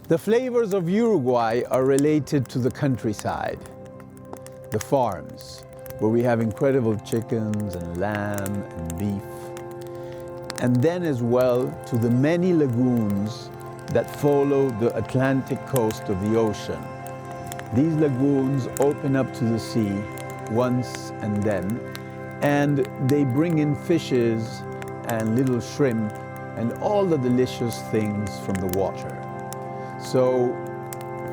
The flavors of Uruguay are related to the countryside, the farms, where we have incredible chickens and lamb and beef, and then as well to the many lagoons that follow the Atlantic coast of the ocean. These lagoons open up to the sea once and then, and they bring in fishes and little shrimp and all the delicious things from the water. So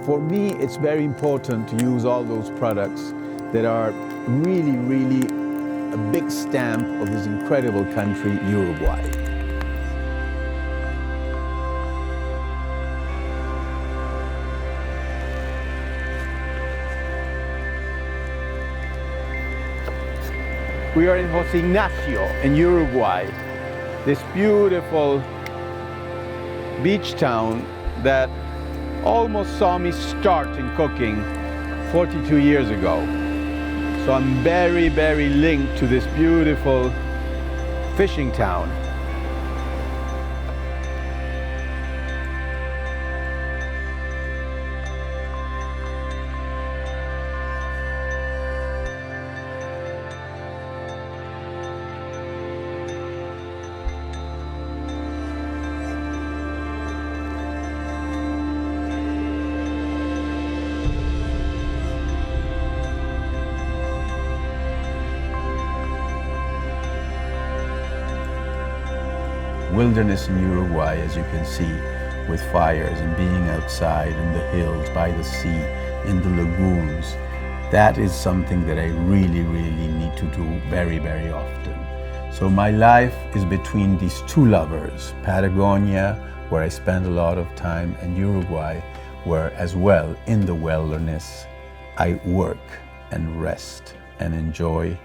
for me, it's very important to use all those products that are really, really a big stamp of this incredible country, Uruguay. We are in José Ignacio in Uruguay, this beautiful beach town that almost saw me start in cooking 42 years ago. So I'm very, very linked to this beautiful fishing town. Wilderness in Uruguay, as you can see, with fires and being outside in the hills, by the sea, in the lagoons. That is something that I really, really need to do very, very often. So my life is between these two lovers, Patagonia, where I spend a lot of time, and Uruguay, where as well, in the wilderness, I work and rest and enjoy